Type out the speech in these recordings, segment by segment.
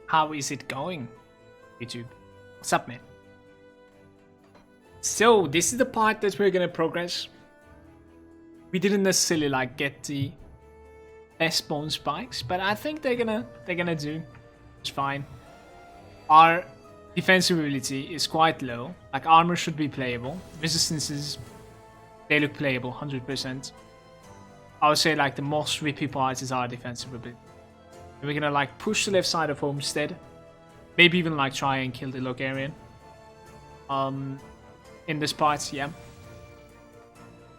How is it going, YouTube? What's up, man? So this is the part that we're gonna progress. We didn't necessarily like get the best bone spikes, but I think they're gonna do. It's fine. Our defensive ability is quite low. Like armor should be playable. Resistances, they look playable 100%. I would say like the most rippy part is our defensive ability. And we're gonna like push the left side of Homestead. Maybe even like try and kill the Logarian. In this part, yeah.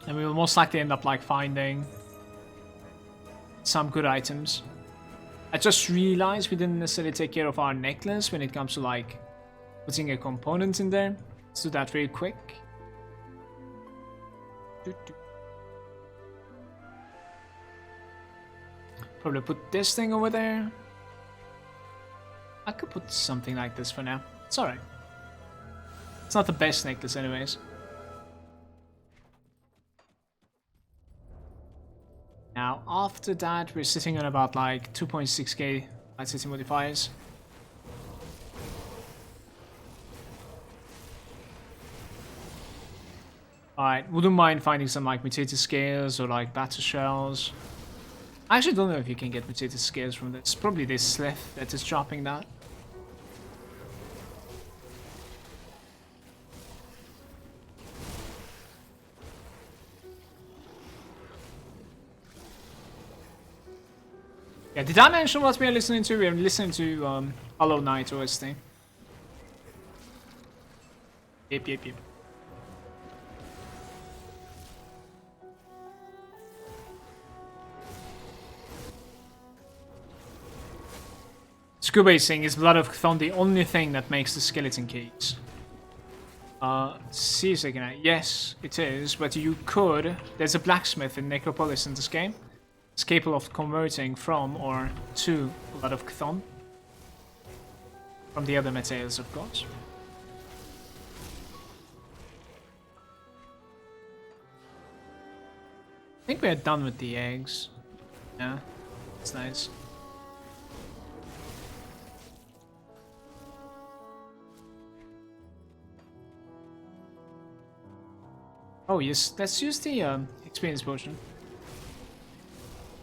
And we will most likely end up like finding some good items. I just realized we didn't necessarily take care of our necklace when it comes to like putting a component in there. Let's do that real quick. Probably put this thing over there. I could put something like this for now. It's alright. It's not the best necklace anyways. Now after that we're sitting on about like 2.6k light city modifiers. Alright, wouldn't mind finding some like mutated scales or like battle shells. I actually don't know if you can get mutated scales from this. Probably this Slith that is dropping that. Yeah, did I mention what we are listening to? We are listening to Hollow Knight OST. Yep. Scuba is saying, is Blood of Chthon the only thing that makes the skeleton keys? See a second. Yes, it is, but you could. There's a blacksmith in Necropolis in this game. It's capable of converting from or to Blood of Chthon. From the other materials, of course. I think we are done with the eggs. Yeah, that's nice. Oh yes, let's use the experience potion.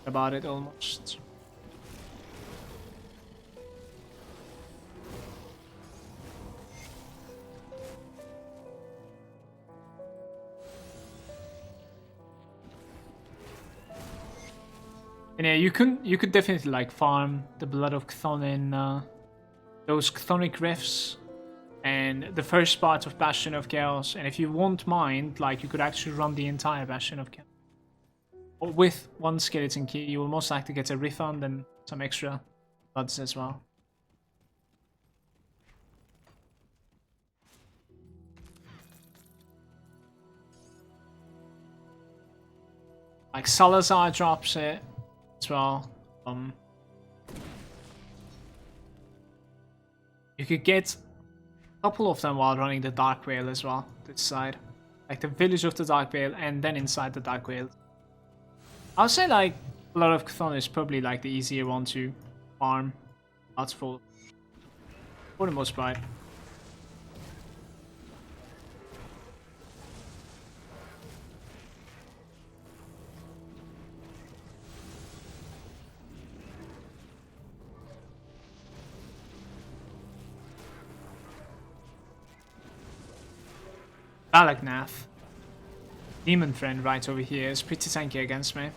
About it almost. And yeah, you could definitely like farm the Blood of Chthon in those Chthonic Rifts and the first part of Bastion of Chaos. And if you won't mind, like you could actually run the entire Bastion of Chaos. With one skeleton key, you will most likely get a refund and some extra bloods as well. Like Salazar drops it as well. You could get a couple of them while running the Dark Veil as well, this side. Like the Village of the Dark Veil and then inside the Dark Veil. I would say like Blood of Chthon is probably like the easier one to farm. That's full for the most part. Balagnath, Demon Friend right over here, is pretty tanky against me.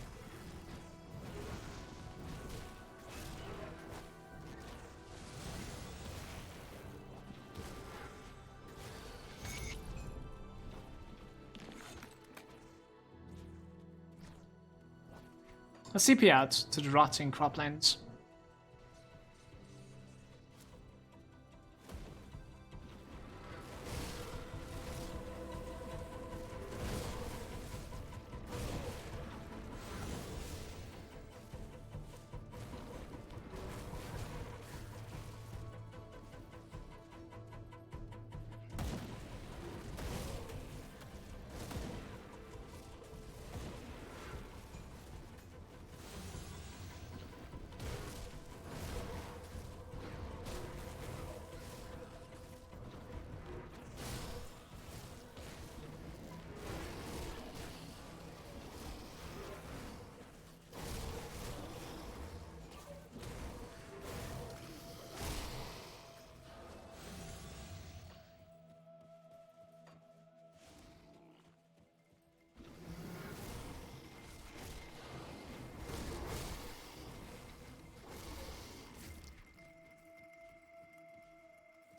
Let's CP out to the rotting croplands.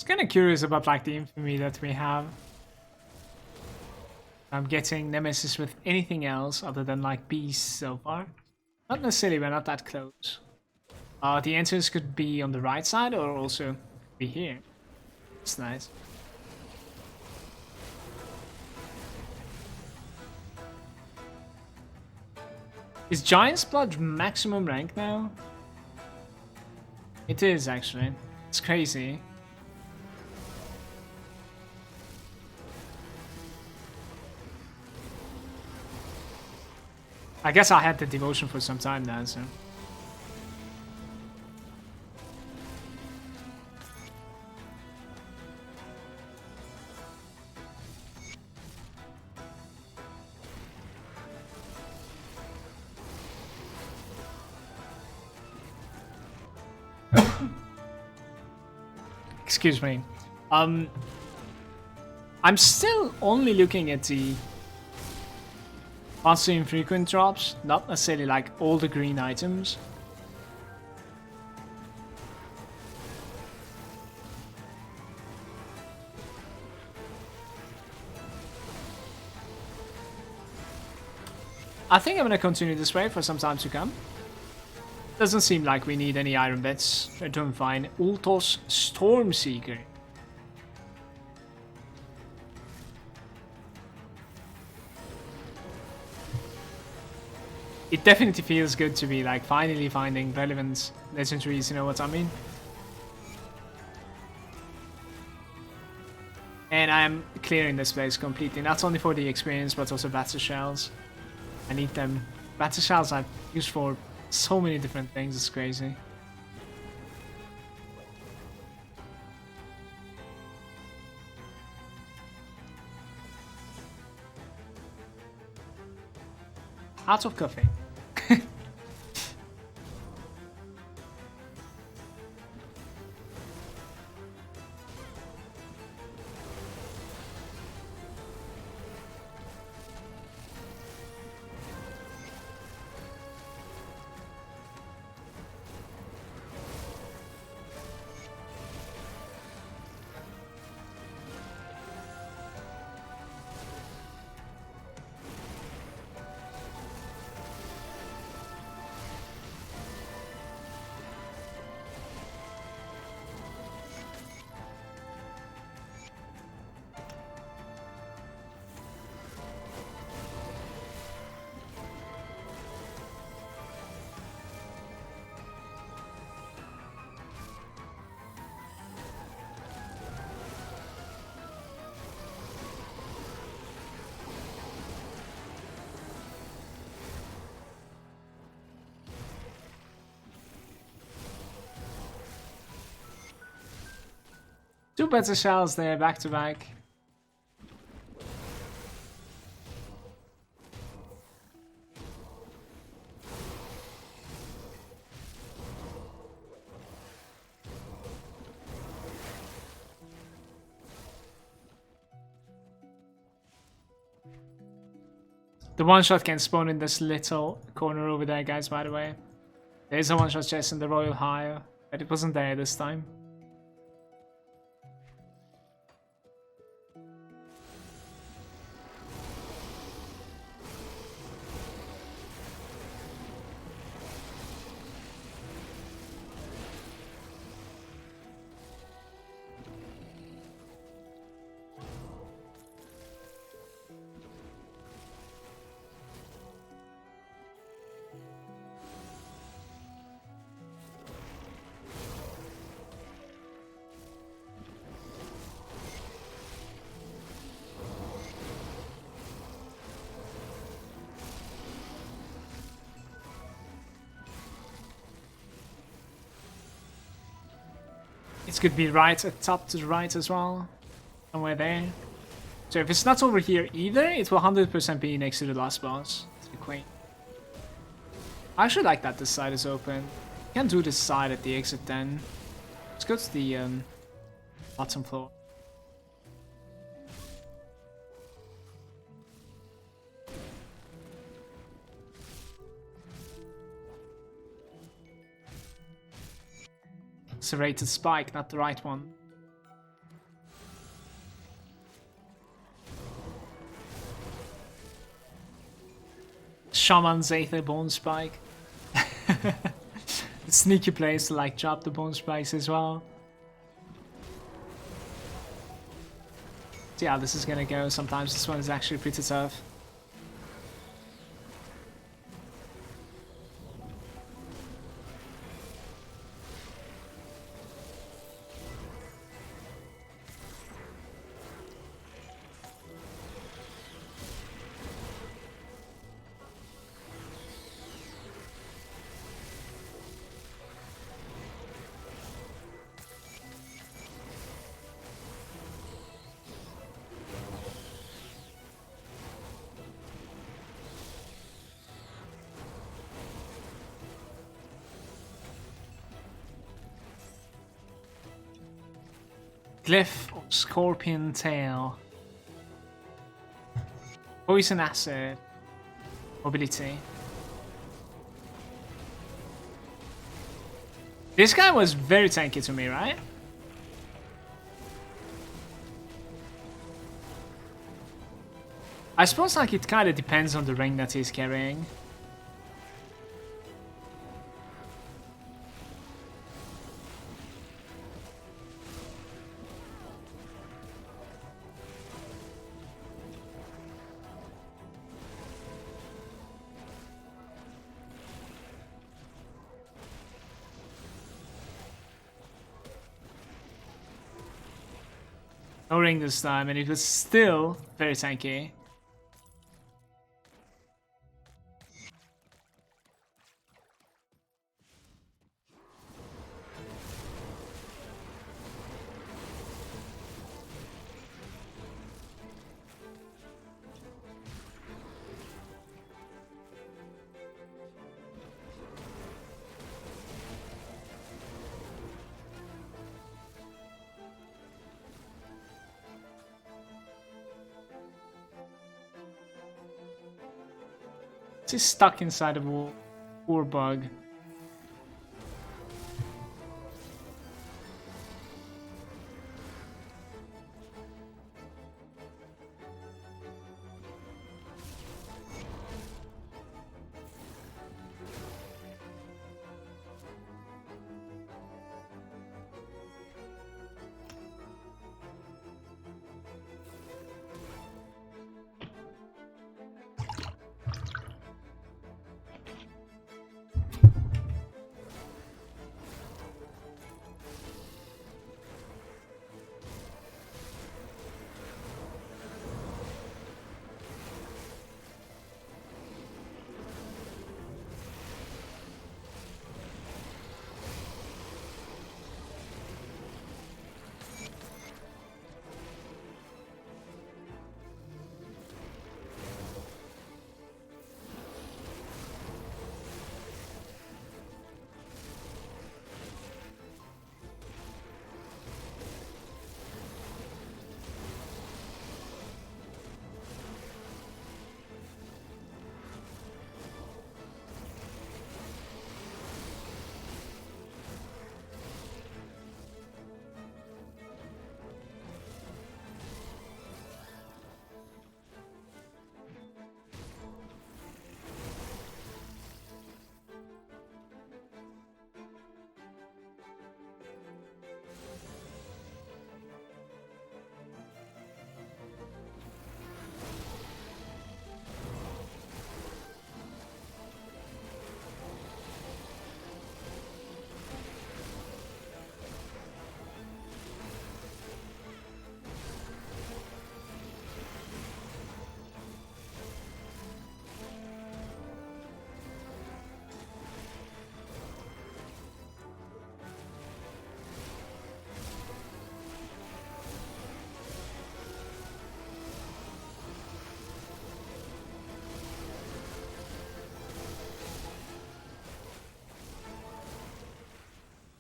Kind of curious about like the infamy that we have. I'm getting Nemesis with anything else other than like beasts so far. Not necessarily, we're not that close. The entrance could be on the right side or also be here. It's nice. Is Giant's Blood maximum rank now? It is actually. It's crazy. I guess I had the devotion for some time now, so. Excuse me. I'm still only looking at the monster infrequent drops, not necessarily like all the green items. I think I'm gonna continue this way for some time to come. Doesn't seem like we need any iron beds. We're doing fine. Ultos Stormseeker. It definitely feels good to be like finally finding relevant legendaries, you know what I mean? And I'm clearing this place completely, not only for the experience but also battle shells. I need them. Battle shells I've used for so many different things, it's crazy. Out of coffee. Two better shells there, back to back. The one-shot can spawn in this little corner over there, guys, by the way. There's a one-shot chest in the Royal Hire, but it wasn't there this time. It could be right at top to the right as well. Somewhere there. So if it's not over here either, it will 100% be next to the last boss. To the Queen. I actually like that this side is open. Can't do this side at the exit then. Let's go to the bottom floor. Serrated spike, not the right one. Shaman's Aether Bone Spike. Sneaky place to like drop the bone spikes as well. See how this is gonna go. Sometimes this one is actually pretty tough. Glyph of Scorpion Tail. Poison Acid. Mobility. This guy was very tanky to me, right? I suppose like it kind of depends on the ring that he's carrying. No ring this time, and it was still very tanky. He's stuck inside of a ore bug.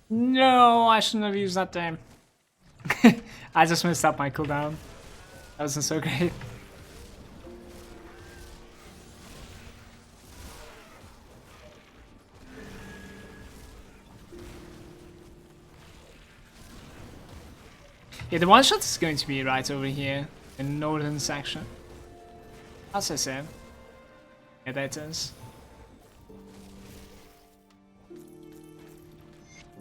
No, I shouldn't have used that damn. I just messed up my cooldown. That wasn't so great. Yeah, the one shot is going to be right over here in the northern section. As I said. Yeah, that is.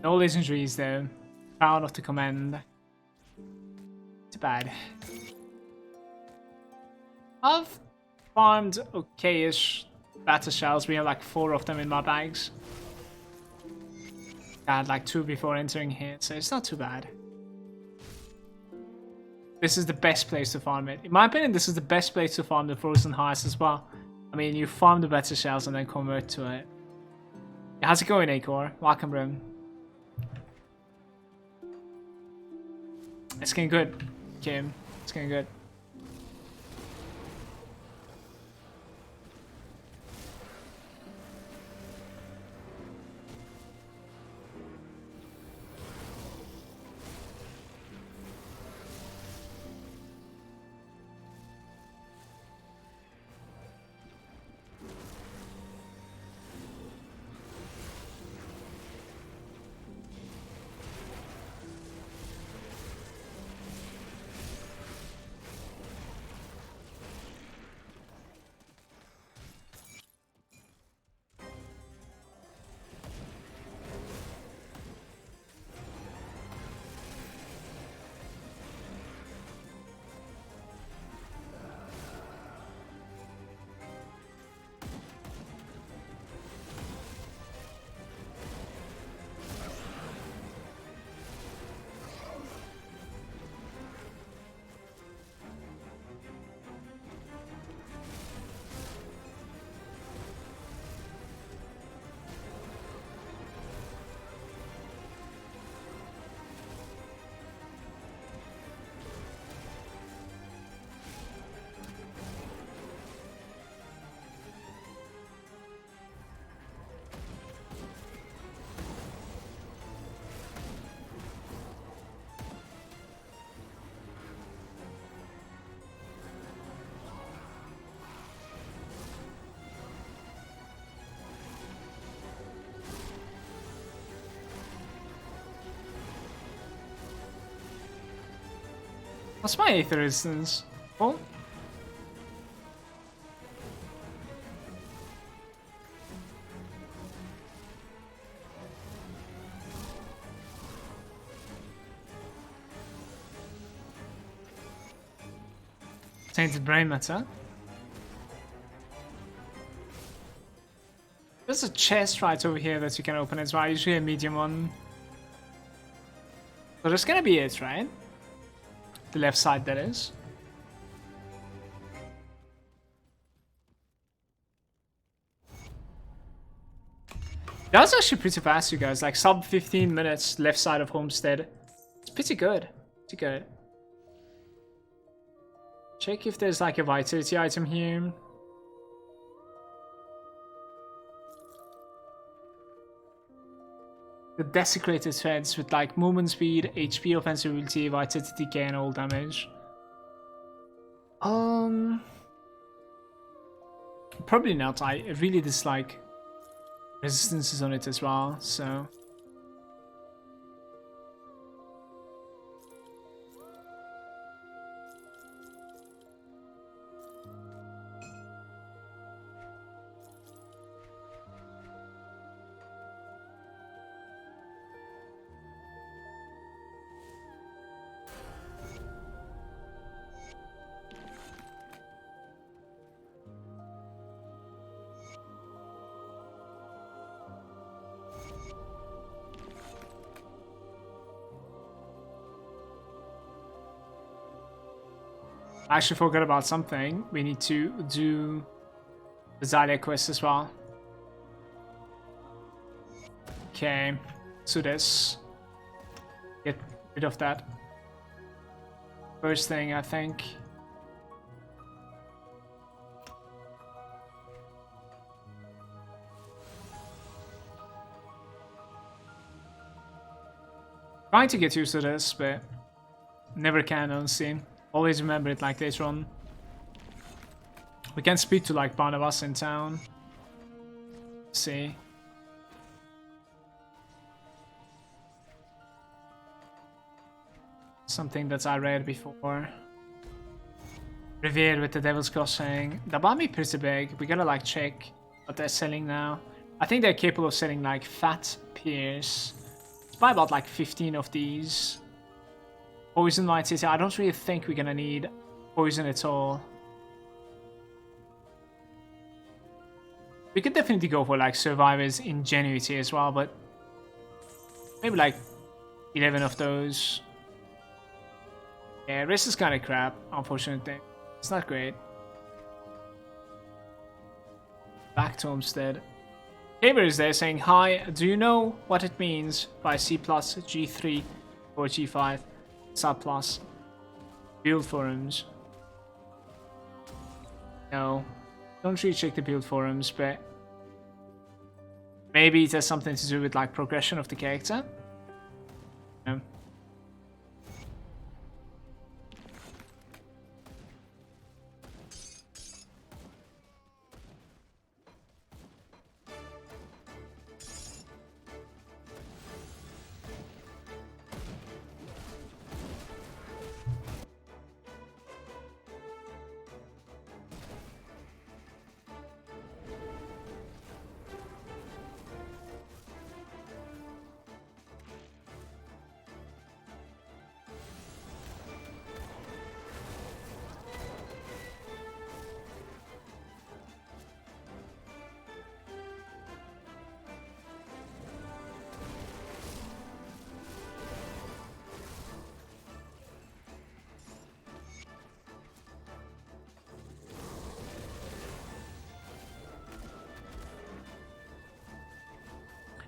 No legendaries though. Proud of the command. Too bad. I've farmed okay-ish battle shells. We have like 4 of them in my bags. I had like 2 before entering here, so it's not too bad. This is the best place to farm it. In my opinion, this is the best place to farm the Frozen Hearts as well. I mean, you farm the battle shells and then convert to it. How's it going, Acor? Welcome, room. It's getting good, Kim. It's getting good. What's my Aether Resistance? Oh? Tainted Brain Matter. There's a chest right over here that you can open as well, usually a medium one. So that's gonna be it, right? The left side, that is. That's actually pretty fast, you guys. Like sub 15 minutes, left side of Homestead. It's pretty good. Pretty good. Check if there's like a vitality item here. The desecrated threads with like movement speed, HP, offensive ability, vitality decay, and all damage. Probably not. I really dislike resistances on it as well, so. I actually forgot about something. We need to do the Zylia quest as well. Okay, so this. Get rid of that. First thing, I think. Trying to get used to this, but never can, honestly. Always remember it like later on. We can speak to like Barnabas in town. See. Something that I read before. Revere with the Devil's Crossing. That might be pretty big. We gotta like check what they're selling now. I think they're capable of selling like Fat Pierce. Let's buy about like 15 of these. Poison Light City. I don't really think we're gonna need poison at all. We could definitely go for like Survivor's Ingenuity as well, but maybe like 11 of those. Yeah, rest is kind of crap, unfortunately. It's not great. Back to Homestead. Haber is there saying, hi, do you know what it means by C plus G3 or G5 sub plus build forums? No, don't really check the build forums, but maybe it has something to do with like progression of the character. No.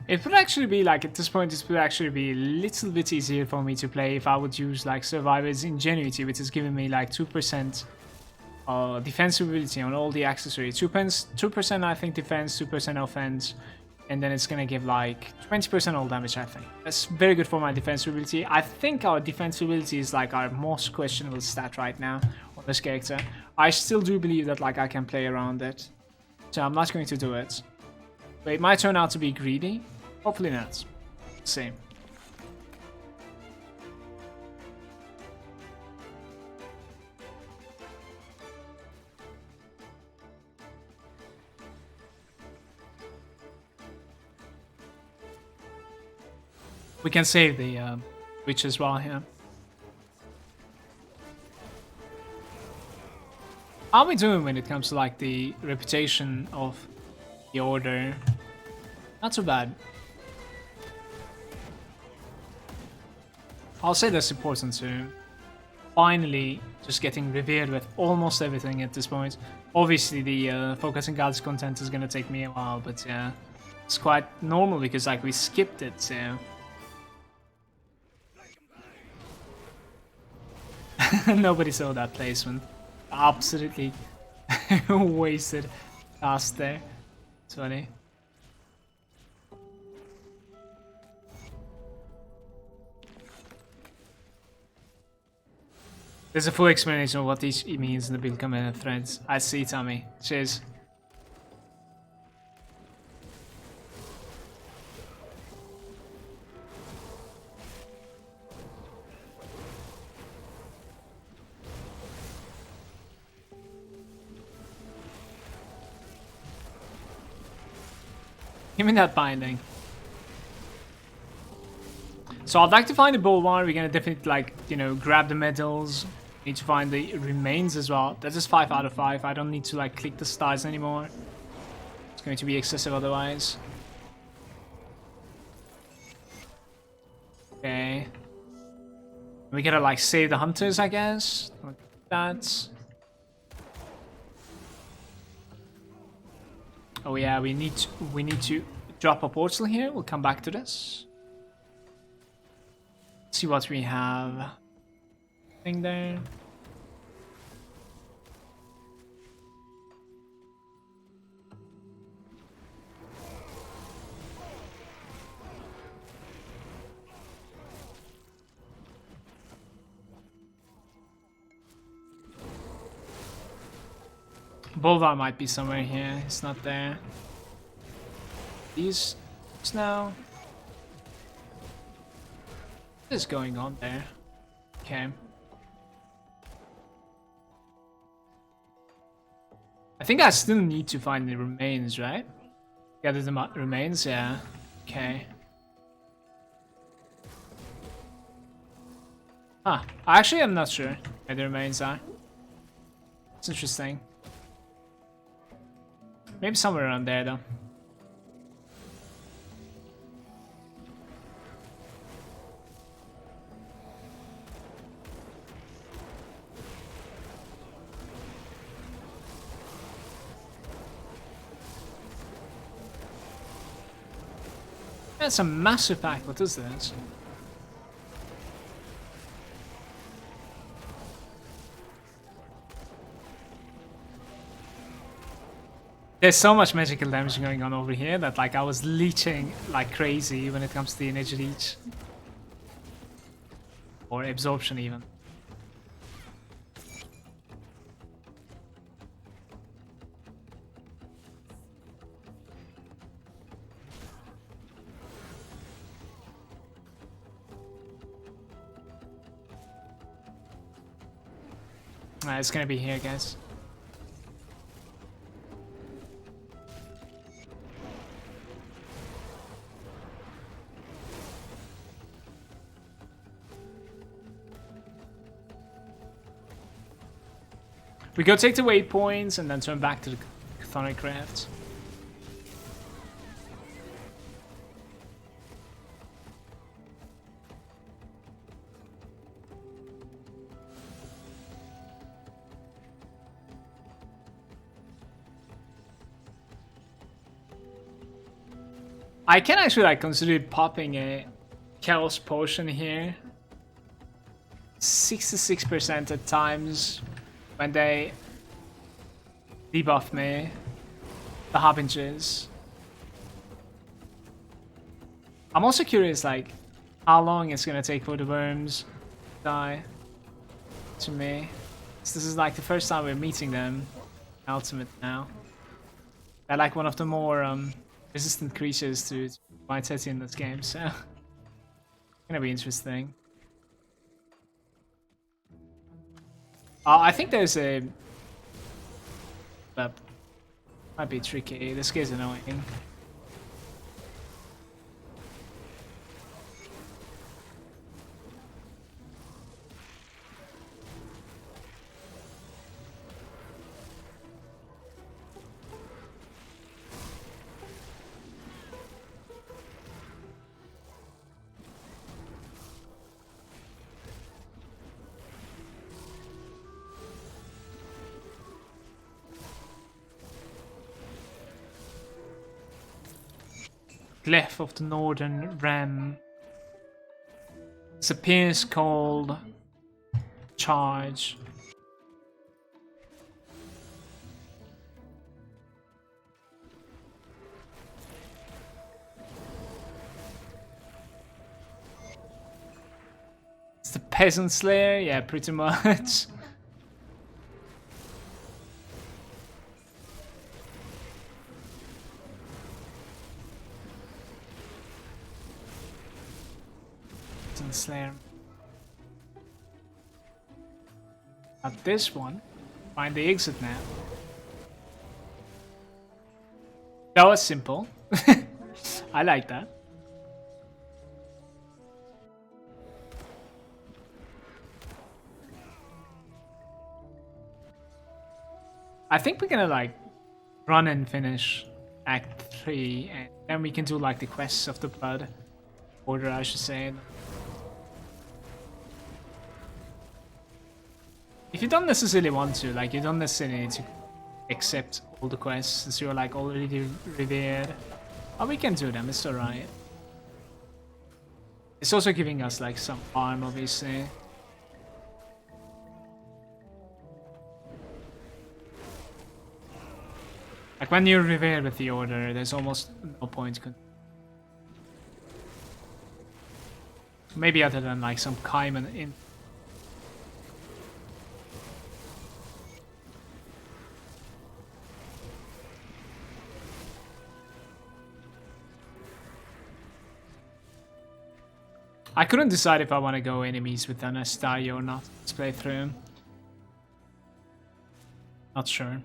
It would actually be like, at this point, it would actually be a little bit easier for me to play if I would use like Survivor's Ingenuity, which is giving me like 2% defensive ability on all the accessories. 2% I think defense, 2% offense, and then it's gonna give like 20% all damage, I think. That's very good for my defensive ability. I think our defensive ability is like our most questionable stat right now on this character. I still do believe that like I can play around it, so I'm not going to do it. But it might turn out to be greedy. Hopefully not. Same. We can save the witch as well here. How are we doing when it comes to like the reputation of the order? Not too bad. I'll say that's important too. Finally, just getting revered with almost everything at this point. Obviously, the focusing gods content is gonna take me a while, but yeah, it's quite normal because like we skipped it, so. Nobody saw that placement. Absolutely wasted cast there. It's funny. There's a full explanation of what each means in the build comment threads. I see, Tommy. Cheers. Give me that binding. So I'd like to find the Bulwark. We're gonna definitely like, you know, grab the medals. Need to find the remains as well. That is 5 out of 5. I don't need to like click the stars anymore. It's going to be excessive otherwise. Okay. We gotta like save the hunters, I guess. Like that. Oh yeah, we need to drop a portal here. We'll come back to this. See what we have. Thing there. Bolvar might be somewhere here. It's not there. These now. What is going on there? Okay. I think I still need to find the remains, right? Gather the remains, yeah. Okay. Huh. Actually, I'm not sure where the remains are. It's interesting. Maybe somewhere around there, though. That's a massive pack. What is this? There's so much magical damage going on over here that like I was leeching like crazy when it comes to the energy leech. Or absorption even. It's gonna be here, guys. We go take the waypoints and then turn back to the chthonic craft. I can actually like consider popping a Chaos Potion here. 66% at times when they debuff me. The Harbingers. I'm also curious like how long it's gonna take for the worms to die to me. So this is like the first time we're meeting them. Ultimate now. They're like one of the more resistant creatures to vitality in this game, so gonna be interesting. I think there's a but might be tricky. This guy's annoying. Glyph of the Northern Ram. It's a piece called Charge. It's the Peasant Slayer, yeah, pretty much. Slayer. At this one, find the exit now. That was simple. I like that. I think we're gonna like run and finish Act 3 and then we can do like the quests of the blood order, I should say. If you don't necessarily want to, like you don't necessarily need to accept all the quests since you're like already revered. Oh, we can do them, it's alright. It's also giving us like some farm, obviously. Like when you're revered with the order, there's almost no point. Maybe other than like some Kaiman in. I couldn't decide if I want to go enemies with Anastasia or not. Let's play through. Not sure.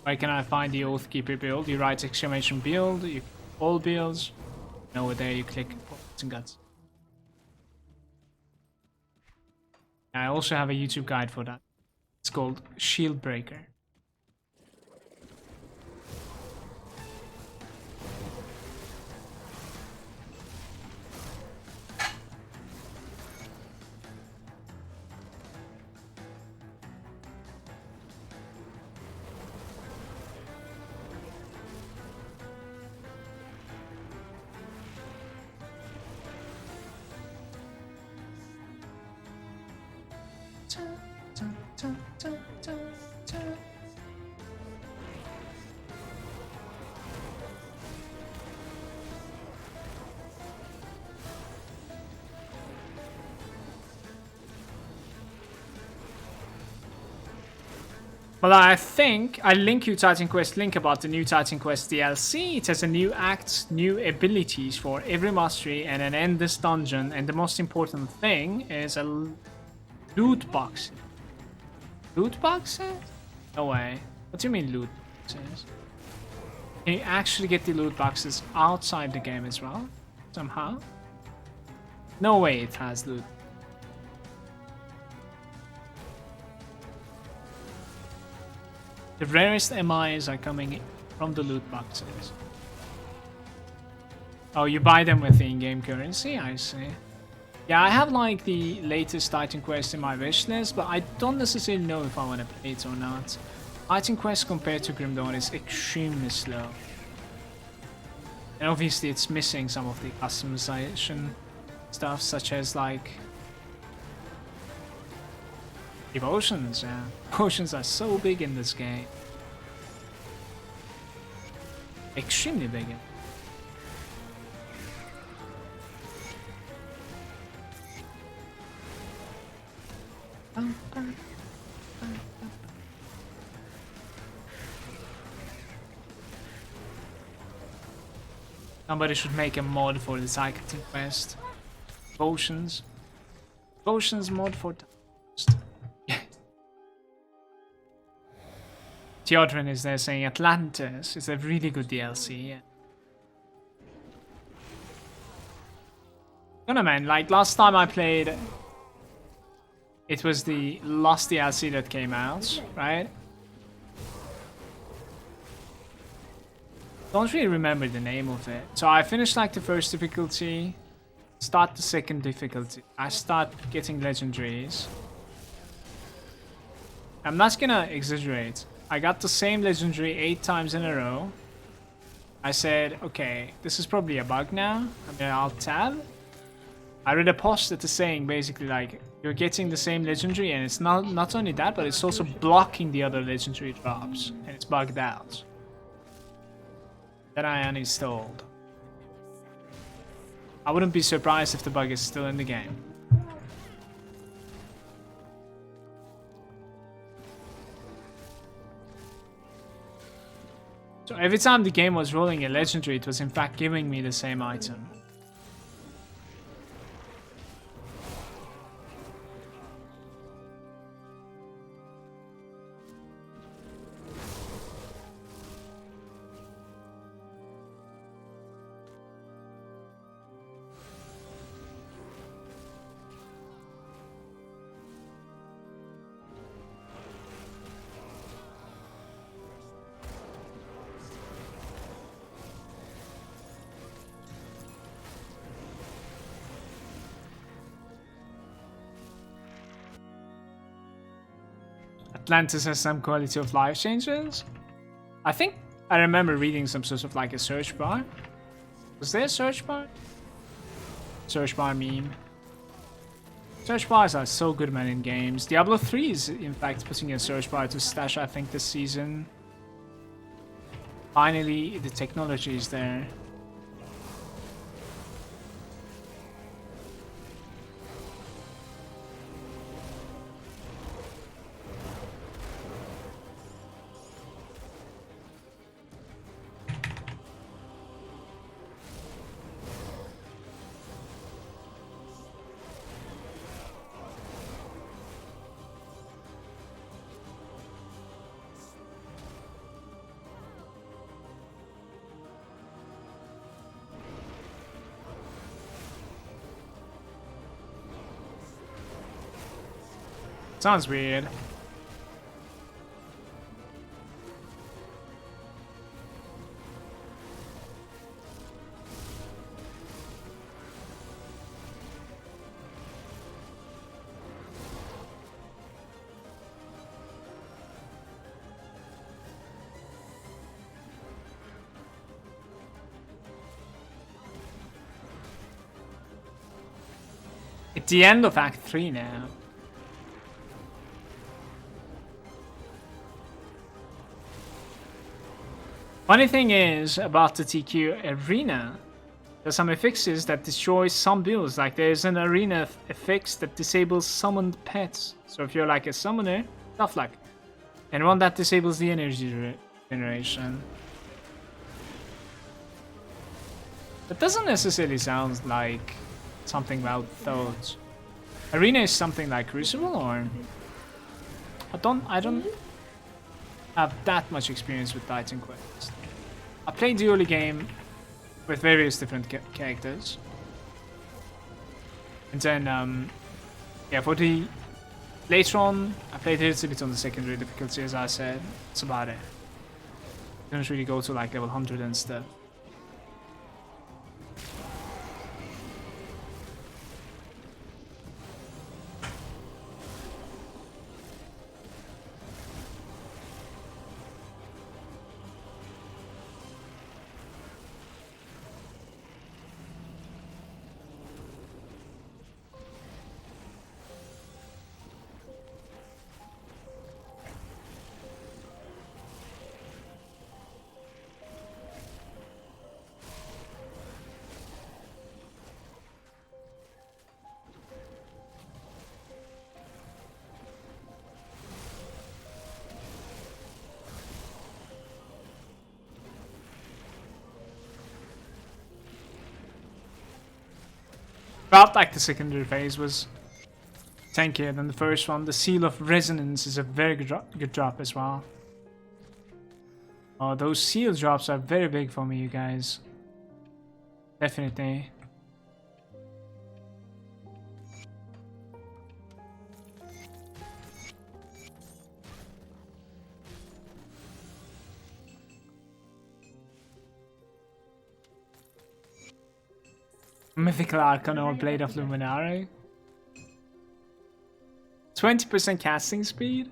Where can I find the Oathkeeper build? You write exclamation build, you all builds. And over there you click Pots and Guts. I also have a YouTube guide for that. It's called Shield Breaker. Well, I think I link you Titan Quest link about the new Titan Quest DLC. It has a new act, new abilities for every mastery, and an endless dungeon. And the most important thing is a loot box. Loot boxes? No way. What do you mean loot boxes? Can you actually get the loot boxes outside the game as well? Somehow? No way it has loot. The rarest MIs are coming from the loot boxes. Oh, you buy them with the in-game currency? I see. Yeah, I have like the latest Titan Quest in my wishlist, but I don't necessarily know if I want to play it or not. Titan Quest compared to Grim Dawn is extremely slow. And obviously it's missing some of the customization stuff, such as like devotions. Yeah, devotions are so big in this game. Extremely big. Somebody should make a mod for the Titan Quest. Potions. Potions mod for Theodrin is there saying Atlantis is a really good DLC. Yeah. No, man, like last time I played, it was the last DLC that came out, right? Don't really remember the name of it. So I finished like the first difficulty, start the second difficulty. I start getting legendaries. I'm not gonna exaggerate. I got the same legendary 8 times in a row. I said, okay, this is probably a bug now. I'm gonna alt tab. I read a post that is saying basically like you're getting the same legendary, and it's not only that, but it's also blocking the other legendary drops, and it's bugged out. Then I uninstalled. I wouldn't be surprised if the bug is still in the game. So every time the game was rolling a legendary, it was in fact giving me the same item. Atlantis has some quality of life changes. I think I remember reading some sort of like a search bar. Was there a search bar? Search bar meme. Search bars are so good, man, in games. Diablo 3 is in fact putting a search bar to stash, I think, this season. Finally, the technology is there. Sounds weird. It's the end of Act 3 now. Funny thing is about the TQ arena, there's some affixes that destroy some builds. Like there's an arena affix that disables summoned pets. So if you're like a summoner, tough luck. And one that disables the energy generation. That doesn't necessarily sound like something about thoughts. Arena is something like Crucible, or I don't have that much experience with Titan Quest. I played the early game with various different characters, and then yeah, for the later on I played it a bit on the secondary difficulty, as I said. That's about it. Didn't really go to like level 100 and stuff. Felt like the secondary phase was tankier than the first one. The Seal of Resonance is a very good drop as well. Oh, those seal drops are very big for me, you guys. Definitely. Mythical Arcana or Blade of Luminare. 20% casting speed?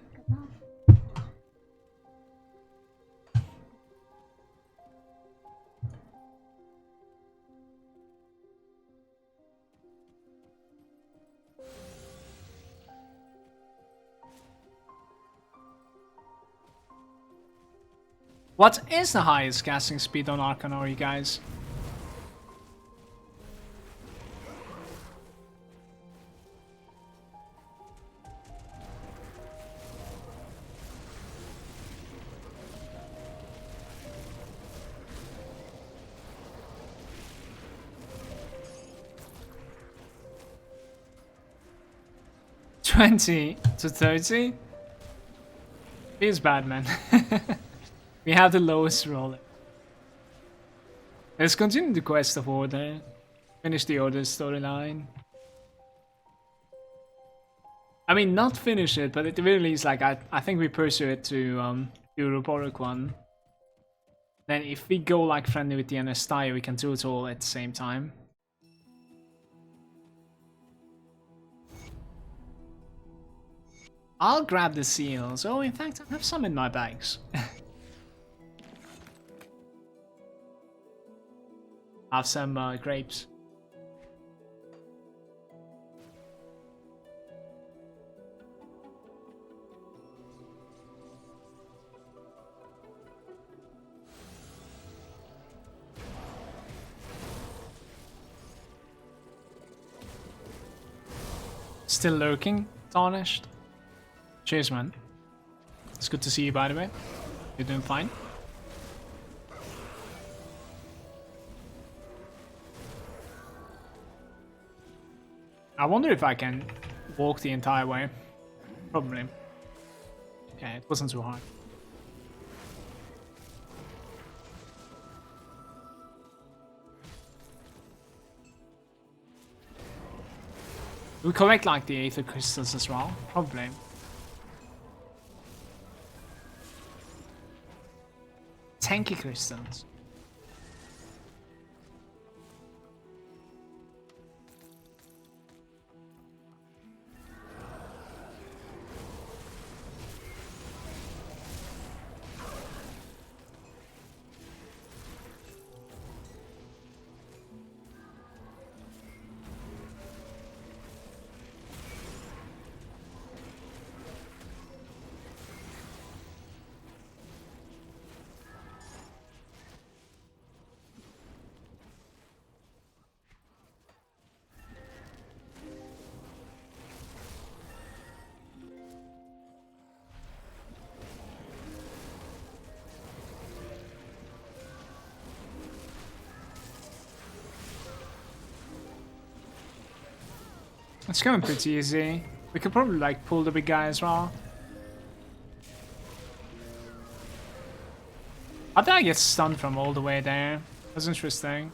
What is the highest casting speed on Arcana, you guys? $20 to $30? Feels bad, man. We have the lowest roll. Let's continue the quest of Order. Finish the Order storyline. I mean, not finish it, but at the very least, like, I think we pursue it to Euroborg 1. Then if we go like friendly with the Anastai, we can do it all at the same time. I'll grab the seals. Oh, in fact, I have some in my bags. I have some grapes. Still lurking, Tarnished. Cheers, man. It's good to see you, by the way. You're doing fine. I wonder if I can walk the entire way. Probably. Okay, it wasn't too hard. We collect like the Aether Crystals as well? Probably. tanky crystals. It's going pretty easy. We could probably like pull the big guy as well. I think I get stunned from all the way there. That's interesting.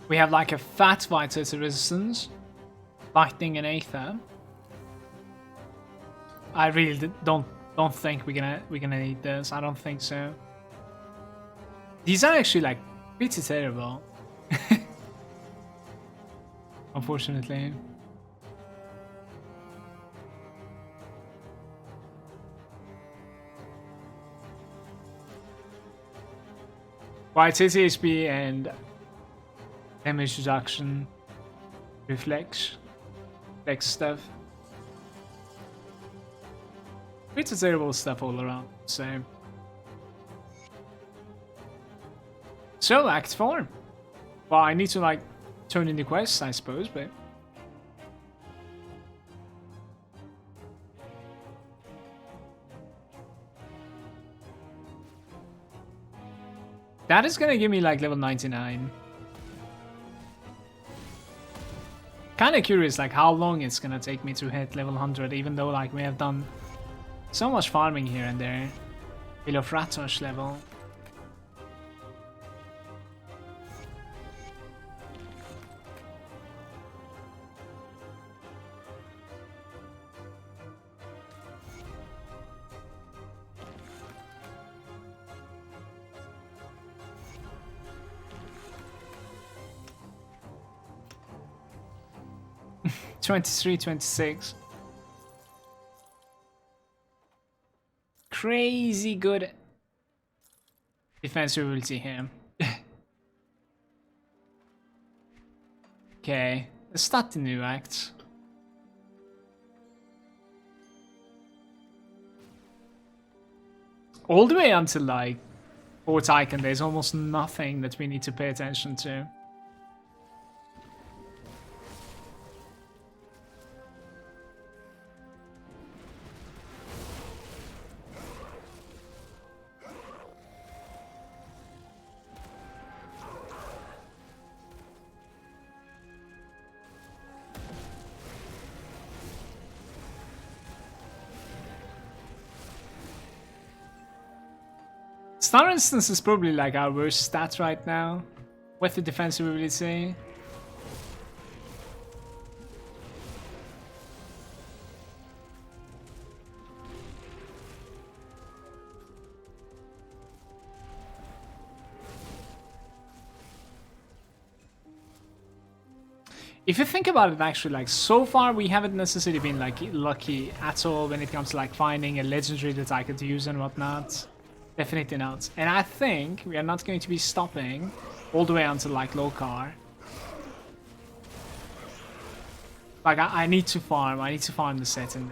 We have like a fat vitality resistance, lightning and aether. I really don't think we're gonna need this. I don't think so. These are actually like pretty terrible. Unfortunately. Vitality HP and damage reduction, reflex stuff. Pretty terrible stuff all around, so. So, Act 4. Well, I need to like turn in the quests, I suppose, but. That is gonna give me like level 99. Kinda curious like how long it's gonna take me to hit level 100, even though like we have done so much farming here and there. Below Fratosh level. '23, 26. Crazy good defensive ability here. Okay, let's start the new act. All the way until like 4th icon, there's almost nothing that we need to pay attention to. Star Instance is probably like our worst stat right now, with the defensive ability. if you think about it, actually, like, so far we haven't necessarily been like lucky at all when it comes to like finding a legendary that I could use and whatnot. Definitely not. And I think we are not going to be stopping all the way until like Lokar. Like, I need to farm. I need to farm the set, and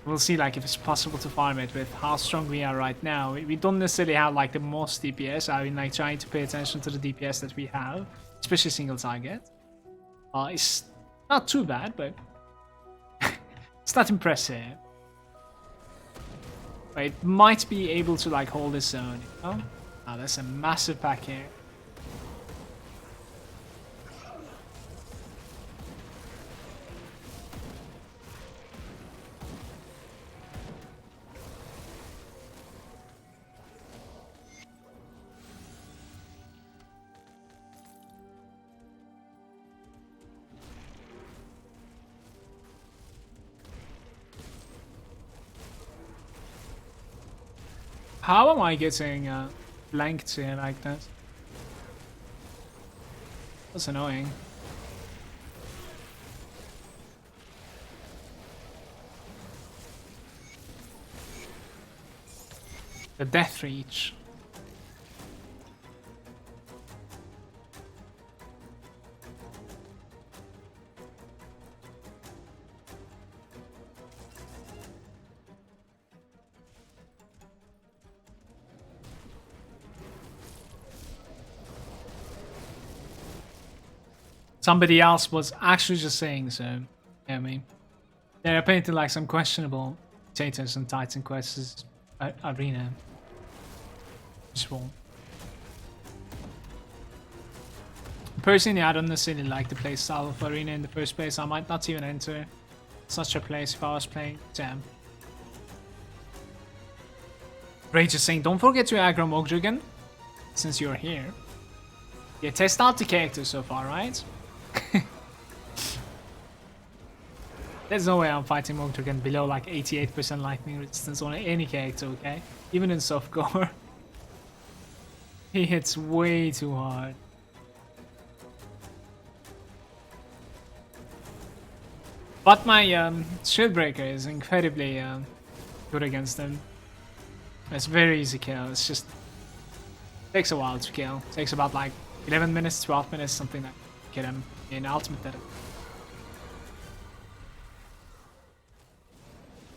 we'll see like if it's possible to farm it with how strong we are right now. We don't necessarily have like the most DPS. I've been like trying to pay attention to the DPS that we have, especially single target. It's not too bad, but it's not impressive. But it might be able to like hold its own, you know? Oh, that's a massive pack here. How am I getting blanked here like that? That's annoying. The death reach. Somebody else was actually just saying so. Yeah, I mean, they're painting like some questionable potatoes and Titan quests arena. Swarm. Personally, I don't necessarily like the playstyle of arena in the first place. I might not even enter such a place if I was playing. Damn. Rage is saying, don't forget to aggro Mogdragon since you're here. Yeah, test out the character so far, right? There's no way I'm fighting Mogdragon below like 88% lightning resistance on any character, okay? Even in softcore. He hits way too hard. But my shield breaker is incredibly good against him. It's very easy kill. It's just takes a while to kill. Takes about like 11 minutes, 12 minutes, something like that. Get him in ultimate edit.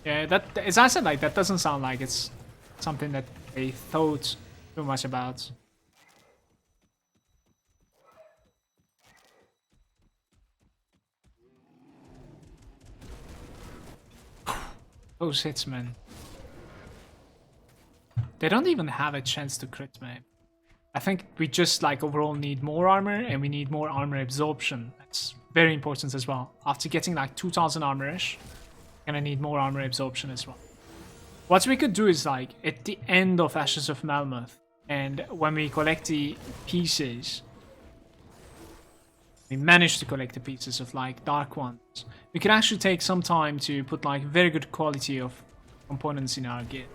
Yeah, that, as I said, like, that doesn't sound like it's something that they thought too much about. Those hits, man. They don't even have a chance to crit, man. I think we just, like, overall need more armor, and we need more armor absorption. That's very important as well. After getting, like, 2000 armor-ish, gonna need more armor absorption as well. What we could do is, like, at the end of Ashes of Malmouth, and when we collect the pieces, we manage to collect the pieces of, like, Dark Ones, we can actually take some time to put, like, very good quality of components in our gear.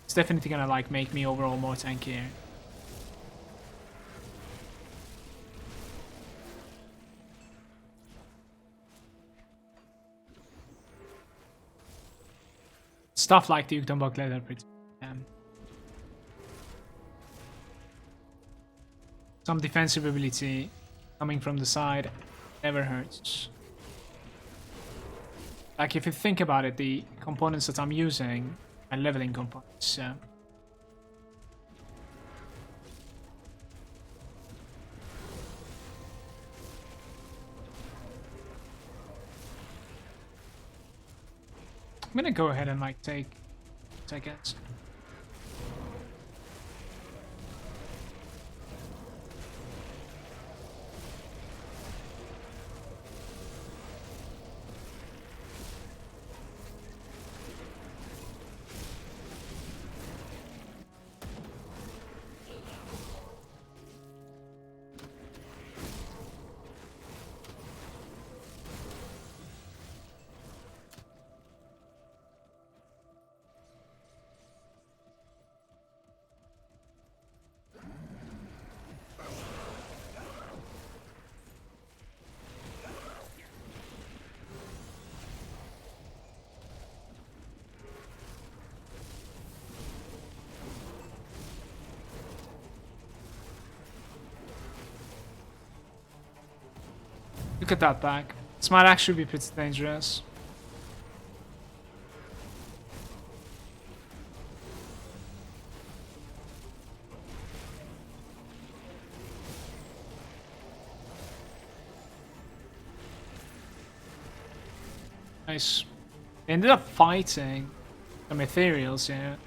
It's definitely gonna, like, make me overall more tankier. Stuff like the Uktenbok leather, pretty. Some defensive ability coming from the side never hurts. Like, if you think about it, the components that I'm using are leveling components, so. I'm gonna go ahead and like take it. Look at that back. This might actually be pretty dangerous. Nice. They ended up fighting some ethereals, yeah.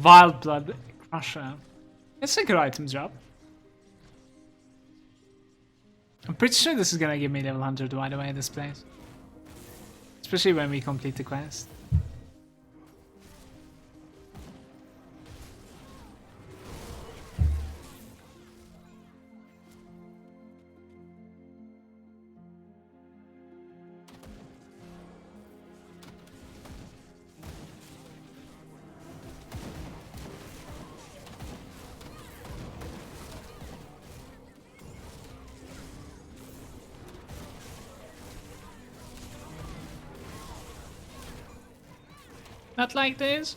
Wild Blood Crusher. It's a good item drop. I'm pretty sure this is gonna give me level 100 right away in this place. Especially when we complete the quest. Not like this.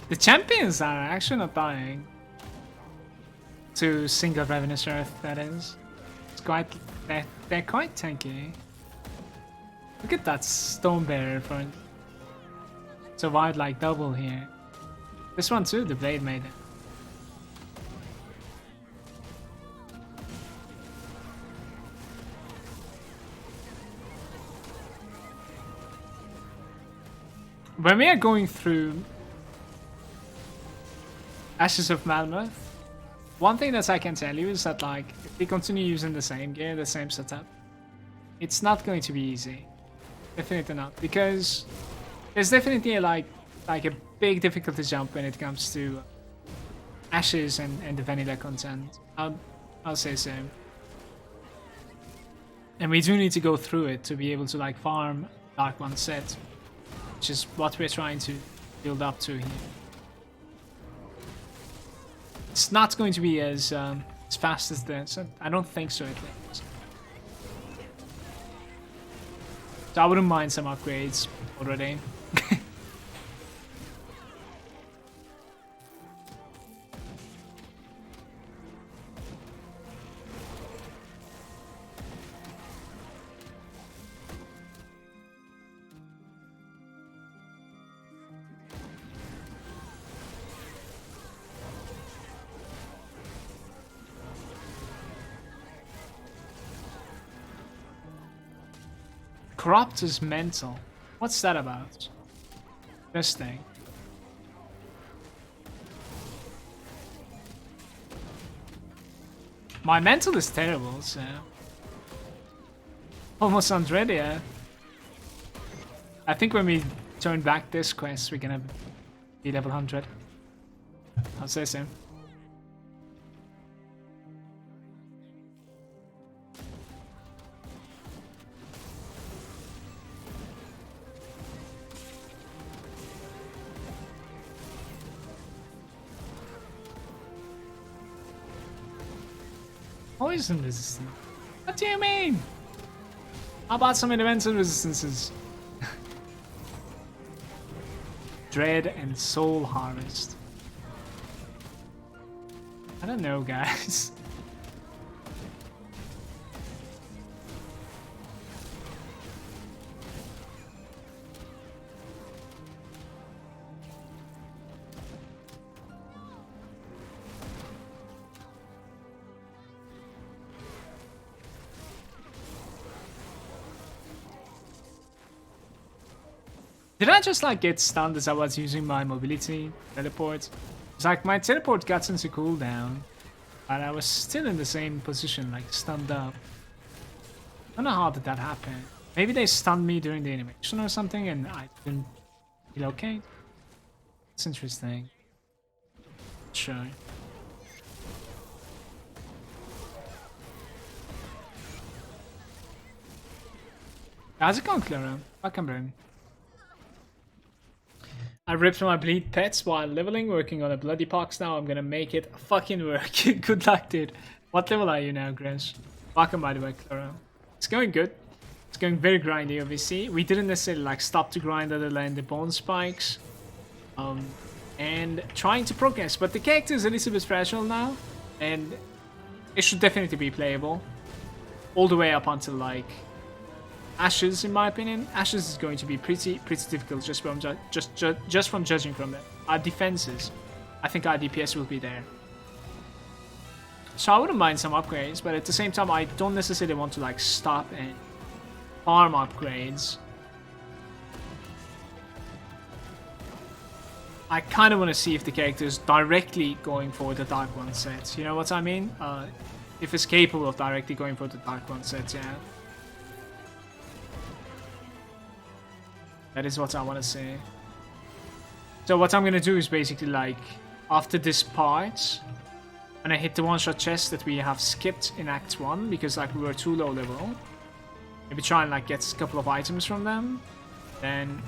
The champions are actually not dying. To single Ravenous Earth, that is. It's quite... They're quite tanky. Look at that Stone Bearer front. Survived like double here. This one too, the Blade Maiden. When we are going through Ashes of Malmouth, one thing that I can tell you is that, like, if we continue using the same gear, the same setup, it's not going to be easy. Definitely not, because there's definitely like a big difficulty jump when it comes to Ashes and the vanilla content. I'll say so. And we do need to go through it to be able to like farm Dark One set, which is what we're trying to build up to here. It's not going to be as fast as this. I don't think so, at least. So I wouldn't mind some upgrades already. Corrupt is mental. What's that about? This thing. My mental is terrible, so... Almost 100, yeah. I think when we turn back this quest, we're gonna be level 100. I'll say so. Poison resistant? What do you mean? How about some elemental resistances? Dread and Soul Harvest. I don't know, guys. Did I just like get stunned as I was using my mobility teleport? It's like my teleport got into cooldown, but I was still in the same position, like stunned up. I don't know how did that happen. Maybe they stunned me during the animation or something and I didn't relocate. It's interesting. Sure. How's it going, Clara? Welcome, Brian. I ripped my bleed pets while leveling, working on a bloody pox now. I'm gonna make it fucking work. Good luck, dude. What level are you now, Gresh? Welcome, by the way, Clara. It's going good. It's going very grindy, obviously. We didn't necessarily like stop to grind other than the bone spikes. And trying to progress. But the character is a little bit fragile now. And it should definitely be playable. All the way up until like... Ashes, in my opinion. Ashes is going to be pretty difficult just from judging from it. Our defenses, I think our DPS will be there. So I wouldn't mind some upgrades, but at the same time I don't necessarily want to like stop and farm upgrades. I kind of want to see if the character is directly going for the Dark One set. You know what I mean? If it's capable of directly going for the Dark One set, yeah. That is what I want to say. So what I'm going to do is basically like, after this part, when I hit the one-shot chest that we have skipped in Act 1, because like we were too low level, maybe try and like get a couple of items from them, then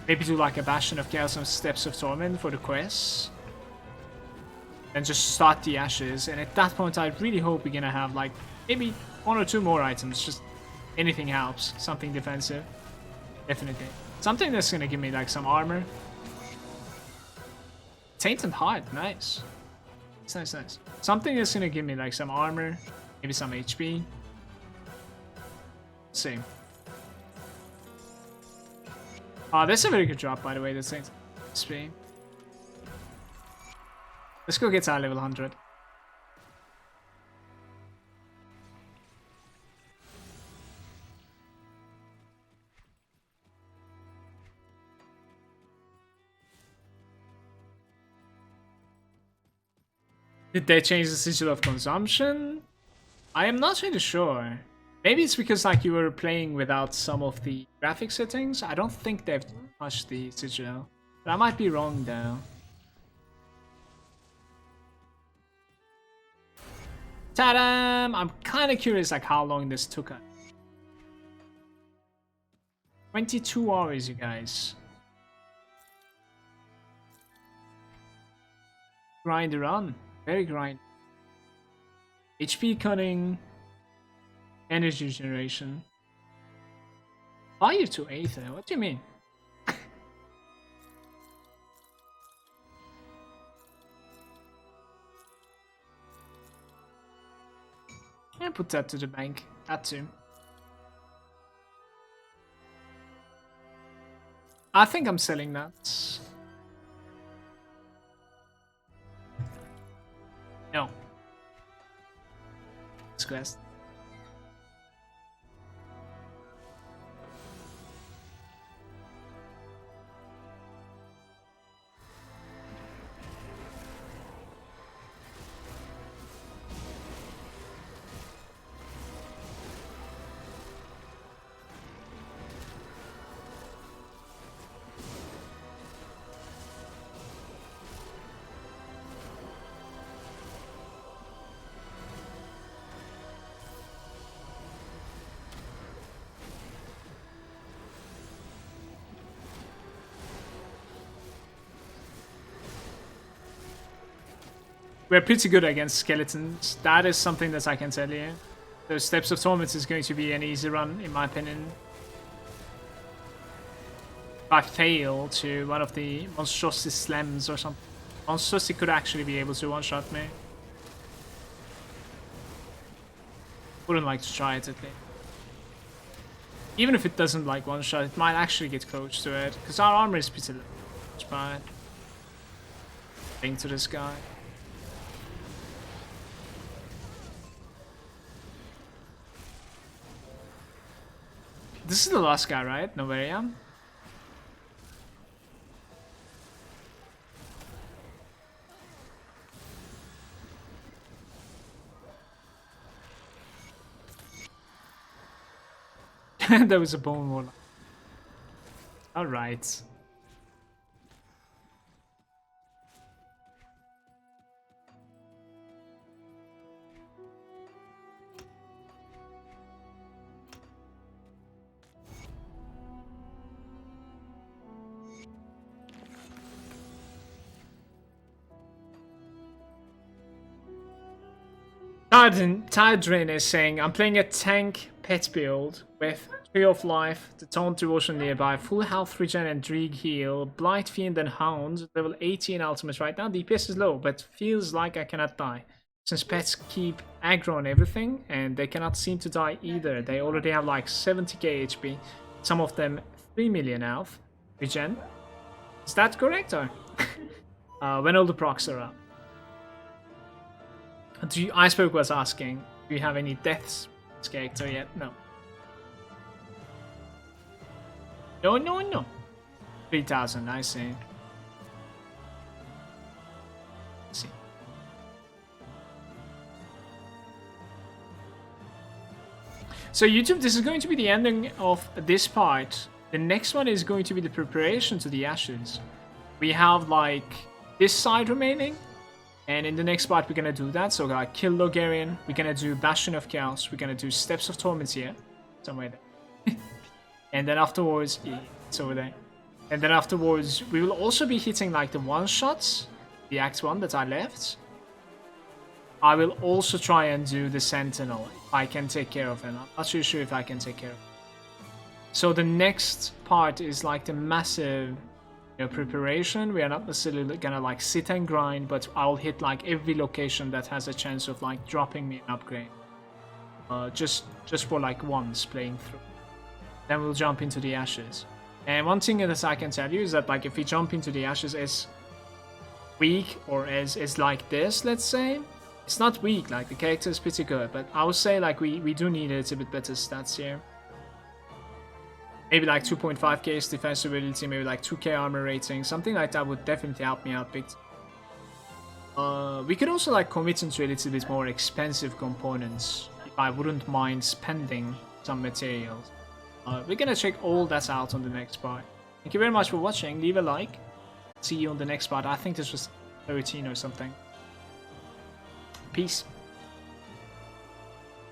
maybe do like a Bastion of Chaos and Steps of Torment for the quests, then just start the Ashes, and at that point I really hope we're going to have like, maybe 1 or 2 more items, just anything helps, something defensive. Definitely. Something that's gonna give me like some armor. Tainted Heart, nice. It's nice, nice. Something that's gonna give me like some armor, maybe some HP. Same. That's a very good drop, by the way, the Tainted HP. Let's go get our level 100. Did they change the sigil of consumption? I am not really sure. Maybe it's because like you were playing without some of the graphic settings. I don't think they've touched the sigil. But I might be wrong though. Ta-da! I'm kind of curious like how long this took us. 22 hours, you guys. Grind run. Very grind. HP cutting. Energy generation. Fire to Aether? What do you mean? Yeah, put that to the bank. That too. I think I'm selling that. No. This quest. we're pretty good against skeletons. That is something that I can tell you. The Steps of Torment is going to be an easy run, in my opinion. If I fail to one of the Monstrosity Slams or something, Monstrosity could actually be able to one-shot me. Wouldn't like to try it at least. Even if it doesn't like one-shot, it might actually get close to it. Because our armor is pretty low. It's fine. Bring to this guy. This is the last guy, right? Novaria? There was a bone wall. Alright. Tired is saying, I'm playing a tank pet build with Tree of Life, the Taunt Devotion nearby, full health regen and Dreeg heal, Blight Fiend and Hound, level 18 ultimate right now. DPS is low, but feels like I cannot die. Since pets keep aggro on everything, and they cannot seem to die either. They already have like 70k HP, some of them 3 million health regen. Is that correct, or? When all the procs are up. Iceberg was asking, do you have any deaths character yet? No. No. 3,000, I see. Let's see. So YouTube, this is going to be the ending of this part. The next one is going to be the preparation to the Ashes. We have like this side remaining. And in the next part, we're gonna do that. So, like, kill Logarian. We're gonna do Bastion of Chaos. We're gonna do Steps of Torment here. Somewhere there. And then afterwards, yeah, it's over there. And then afterwards, we will also be hitting, like, the one-shots. The Act 1 that I left. I will also try and do the Sentinel. If I can take care of him. I'm not too sure if I can take care of him. So, the next part is, like, the massive... preparation. We are not necessarily gonna like sit and grind, but I'll hit like every location that has a chance of like dropping me an upgrade. Just for like once playing through. Then we'll jump into the Ashes. And one thing that I can tell you is that like if we jump into the Ashes as weak or as like this, let's say, it's not weak, like the character is pretty good, but I would say like we do need a little bit better stats here. Maybe like 2.5k defensive ability, maybe like 2k armor rating, something like that would definitely help me out big time. We could also like commit into a little bit more expensive components if I wouldn't mind spending some materials. We're gonna check all that out on the next part. Thank you very much for watching, leave a like, see you on the next part. I think this was 13 or something. Peace.